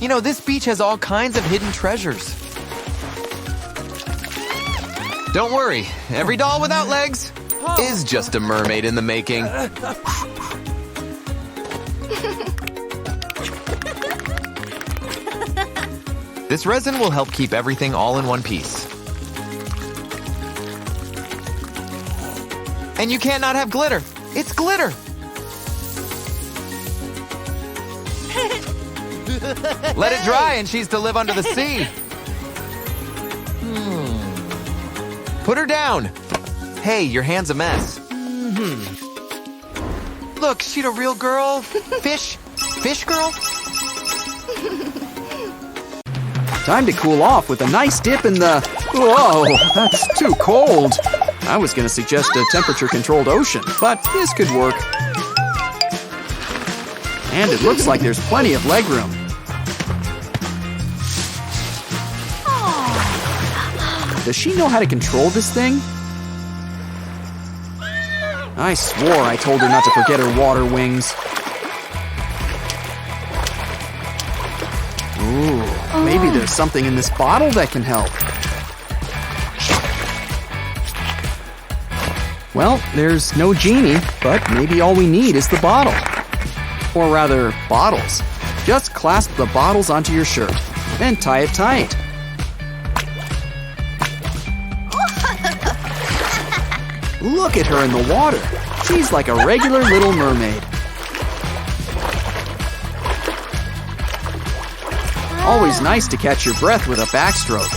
You know, this beach has all kinds of hidden treasures. Don't worry, every doll without legs is just a mermaid in the making. This resin will help keep everything all in one piece. And you can't not have glitter. It's glitter. Let it dry and she's to live under the sea. Put her down. Hey, your hand's a mess. Look, she's a real girl. Fish girl. Time to cool off with a nice dip in the… Whoa, that's too cold. I was gonna suggest a temperature-controlled ocean, but this could work. And it looks like there's plenty of legroom. Does she know how to control this thing? I swore I told her not to forget her water wings. Ooh, maybe there's something in this bottle that can help. Well, there's no genie, but maybe all we need is the bottle. Or rather, bottles. Just clasp the bottles onto your shirt and tie it tight. Look at her in the water. She's like a regular little mermaid. Always nice to catch your breath with a backstroke.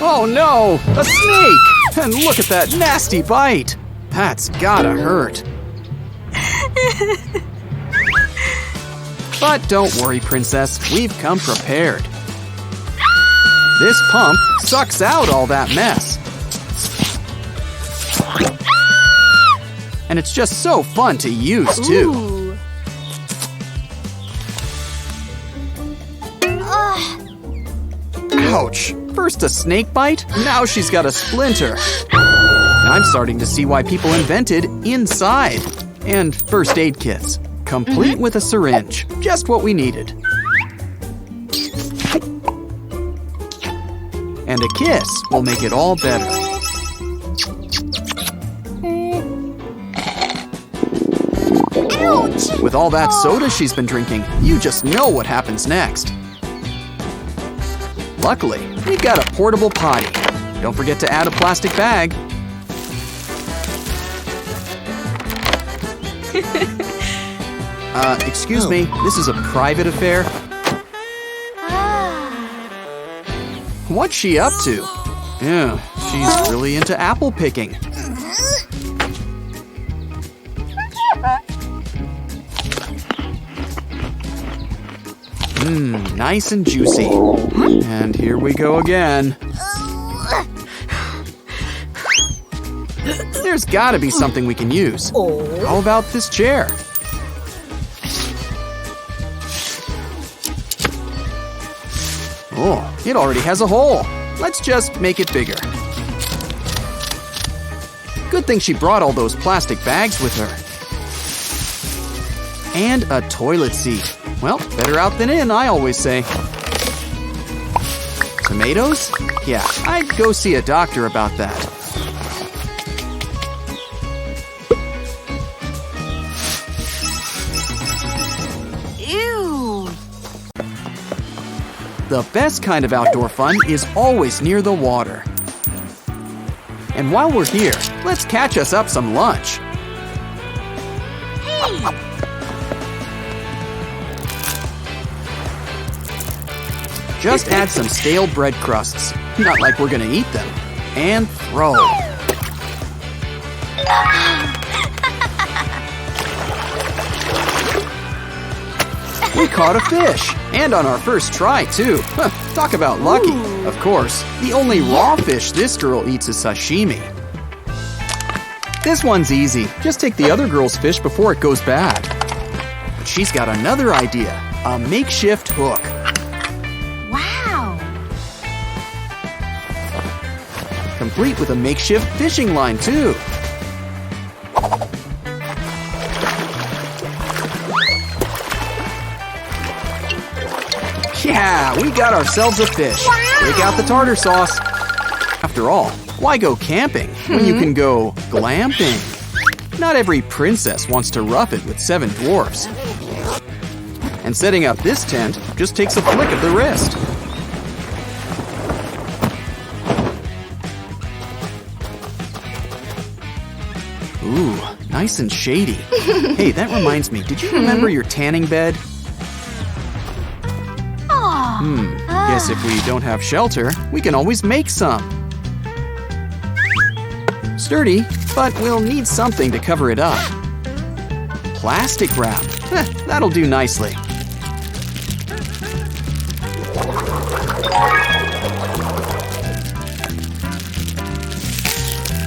Oh no, a snake! And look at that nasty bite. That's gotta hurt. But don't worry, princess, we've come prepared. This pump sucks out all that mess. And it's just so fun to use, too. Ooh. Ouch! First a snake bite, now she's got a splinter. I'm starting to see why people invented inside. And first aid kits, complete with a syringe. Just what we needed. And a kiss will make it all better. Ouch! With all that soda she's been drinking, you just know what happens next. Luckily, we've got a portable potty. Don't forget to add a plastic bag. Excuse me, this is a private affair. What's she up to? Yeah, she's really into apple picking. Nice and juicy. And here we go again. There's gotta be something we can use. How about this chair? Oh, it already has a hole. Let's just make it bigger. Good thing she brought all those plastic bags with her. And a toilet seat. Well, better out than in, I always say. Tomatoes? Yeah, I'd go see a doctor about that. Ew! The best kind of outdoor fun is always near the water. And while we're here, let's catch us up some lunch. Hey! Just add some stale bread crusts, not like we're gonna eat them, and throw. We caught a fish, and on our first try, too. Talk about lucky. Ooh. Of course, the only raw fish this girl eats is sashimi. This one's easy. Just take the other girl's fish before it goes bad. But she's got another idea, a makeshift hook. Wow! Complete with a makeshift fishing line, too. Yeah, we got ourselves a fish. Break out the tartar sauce. After all, why go camping when you can go glamping? Not every princess wants to rough it with 7 dwarfs. And setting up this tent just takes a flick of the wrist. Ooh, nice and shady. Hey, that reminds me, did you remember your tanning bed? Guess if we don't have shelter, we can always make some. Sturdy, but we'll need something to cover it up. Plastic wrap. That'll do nicely.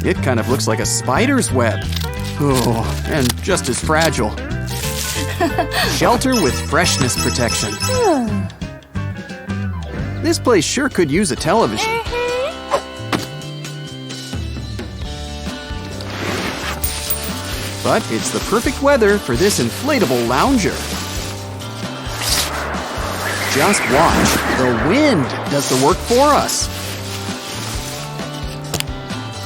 It kind of looks like a spider's web. Oh, and just as fragile. Shelter with freshness protection. This place sure could use a television. But it's the perfect weather for this inflatable lounger. Just watch, the wind does the work for us.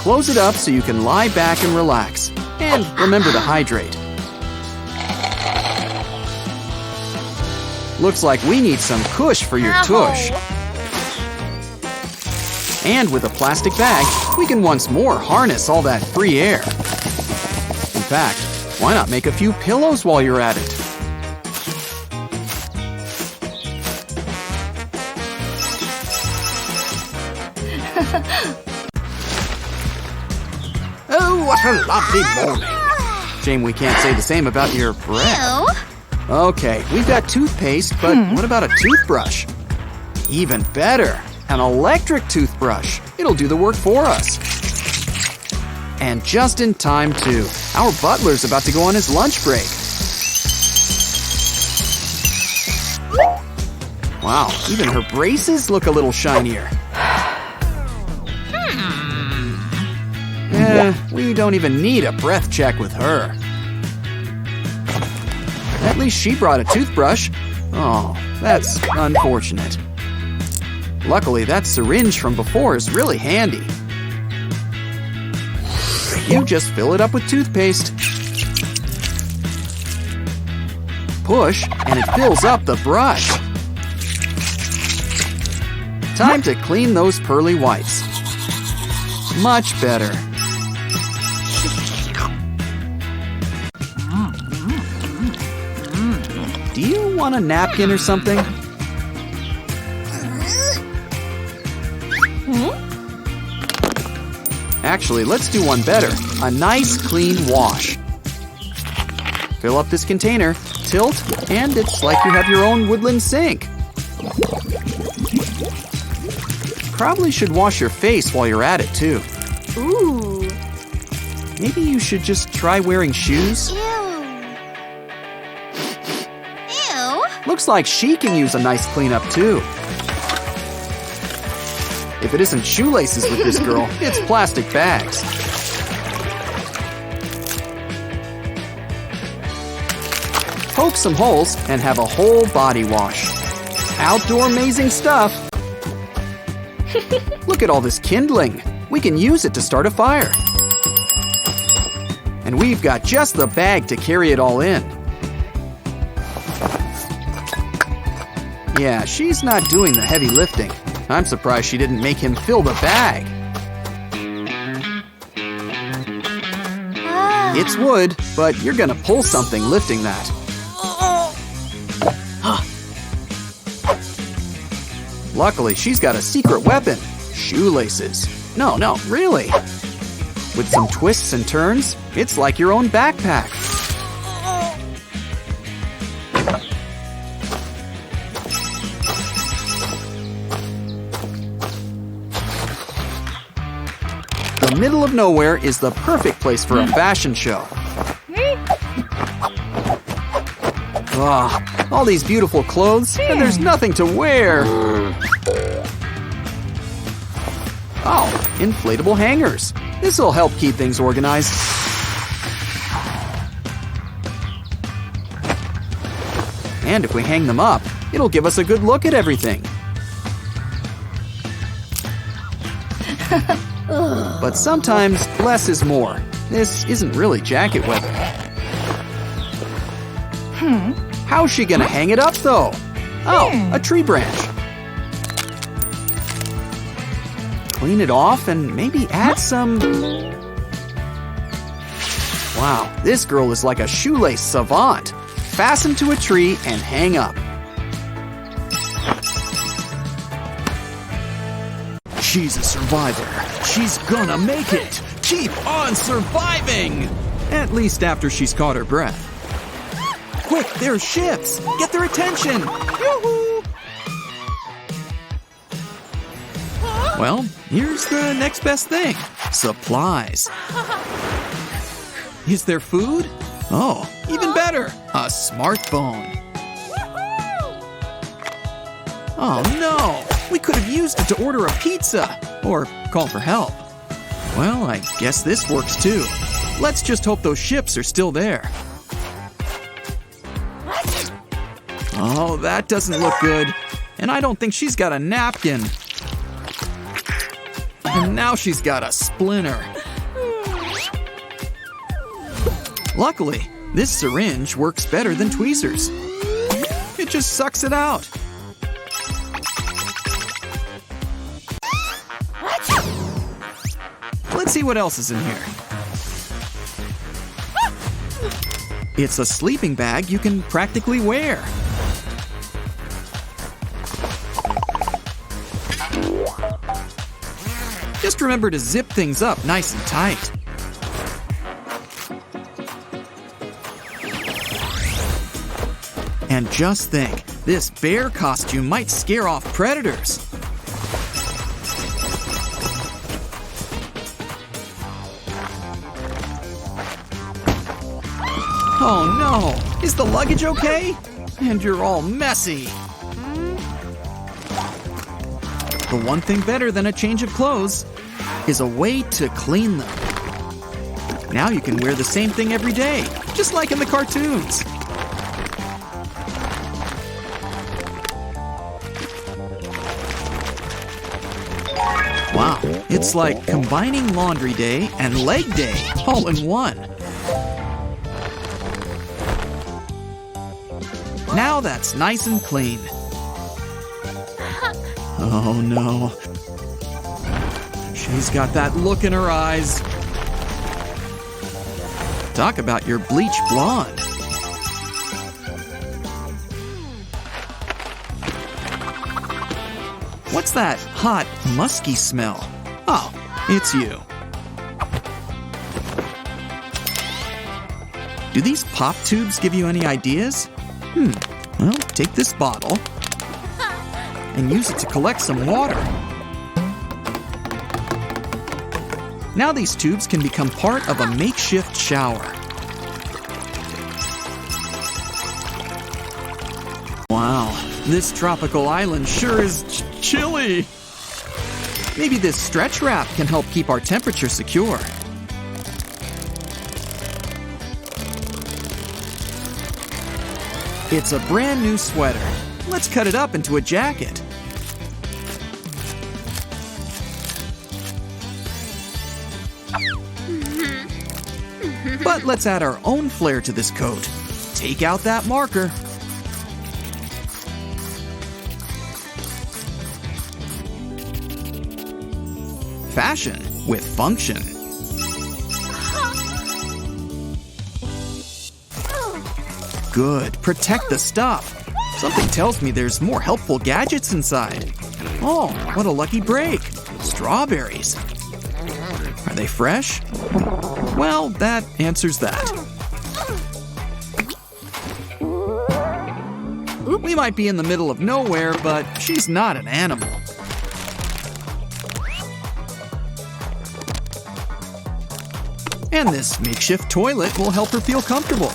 Close it up so you can lie back and relax. And remember to hydrate. Looks like we need some cush for your tush. And with a plastic bag, we can once more harness all that free air. In fact, why not make a few pillows while you're at it? Oh, what a lovely morning. Shame we can't say the same about your breath. Okay, we've got toothpaste, but what about a toothbrush? Even better, an electric toothbrush. It'll do the work for us. And just in time, too. Our butler's about to go on his lunch break. Wow, even her braces look a little shinier. We don't even need a breath check with her. At least she brought a toothbrush. Oh, that's unfortunate. Luckily, that syringe from before is really handy. You just fill it up with toothpaste. Push, and it fills up the brush. Time to clean those pearly whites. Much better. Do you want a napkin or something? Actually, let's do one better. A nice clean wash. Fill up this container, tilt, and it's like you have your own woodland sink. Probably should wash your face while you're at it, too. Ooh. Maybe you should just try wearing shoes? Ew. Looks like she can use a nice cleanup, too. If it isn't shoelaces with this girl, it's plastic bags. Poke some holes and have a whole body wash. Outdoor amazing stuff. Look at all this kindling. We can use it to start a fire. And we've got just the bag to carry it all in. Yeah, she's not doing the heavy lifting. I'm surprised she didn't make him fill the bag. It's wood, but you're gonna pull something lifting that. Luckily, she's got a secret weapon. Shoelaces. No, really. With some twists and turns, it's like your own backpack. The middle of nowhere is the perfect place for a fashion show. Ah, all these beautiful clothes, and there's nothing to wear. Oh, inflatable hangers. This'll help keep things organized. And if we hang them up, it'll give us a good look at everything. But sometimes less is more. This isn't really jacket weather. How's she gonna hang it up though? Oh, a tree branch. Clean it off and maybe add some... Wow, this girl is like a shoelace savant. Fasten to a tree and hang up. She's a survivor. She's gonna make it. Keep on surviving! At least after she's caught her breath. Quick, there's ships! Get their attention! Yoo-hoo! Well, here's the next best thing. Supplies. Is there food? Oh, even better, a smartphone. Oh no, we could have used it to order a pizza or call for help. Well, I guess this works too. Let's just hope those ships are still there. Oh, that doesn't look good. And I don't think she's got a napkin. And now she's got a splinter. Luckily, this syringe works better than tweezers. It just sucks it out. Let's see what else is in here. It's a sleeping bag you can practically wear. Just remember to zip things up nice and tight. And just think, this bear costume might scare off predators. Oh no! Is the luggage okay? And you're all messy. The one thing better than a change of clothes is a way to clean them. Now you can wear the same thing every day, just like in the cartoons. Wow, it's like combining laundry day and leg day all in one. Now that's nice and clean. Oh no. She's got that look in her eyes. Talk about your bleach blonde. What's that hot, musky smell? Oh, it's you. Do these pop tubes give you any ideas? Well, take this bottle and use it to collect some water. Now these tubes can become part of a makeshift shower. Wow, this tropical island sure is chilly. Maybe this stretch wrap can help keep our temperature secure. It's a brand new sweater. Let's cut it up into a jacket. But let's add our own flair to this coat. Take out that marker. Fashion with function. Good, protect the stuff. Something tells me there's more helpful gadgets inside. Oh, what a lucky break. Strawberries. Are they fresh? Well, that answers that. We might be in the middle of nowhere, but she's not an animal. And this makeshift toilet will help her feel comfortable.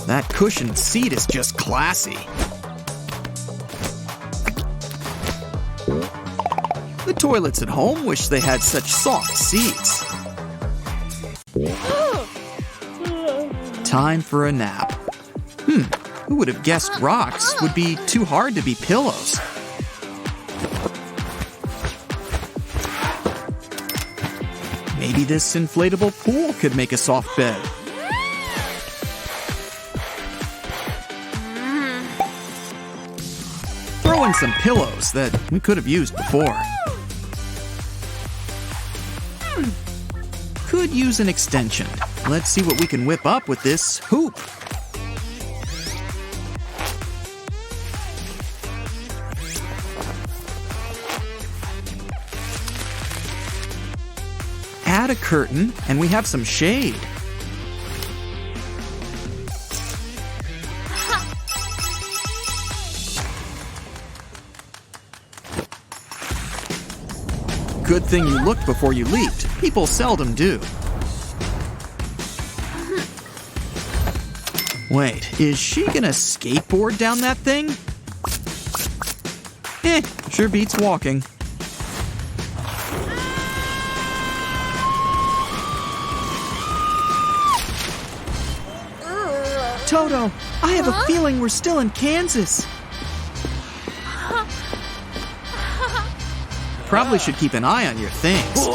That cushioned seat is just classy. The toilets at home wish they had such soft seats. Time for a nap. Who would have guessed rocks would be too hard to be pillows? Maybe this inflatable pool could make a soft bed. Throw in some pillows that we could have used before. Could use an extension. Let's see what we can whip up with this hoop. Add a curtain, and we have some shade. Good thing you looked before you leaped. People seldom do. Wait, is she gonna skateboard down that thing? Sure beats walking. Toto, I have a feeling we're still in Kansas. Probably should keep an eye on your things.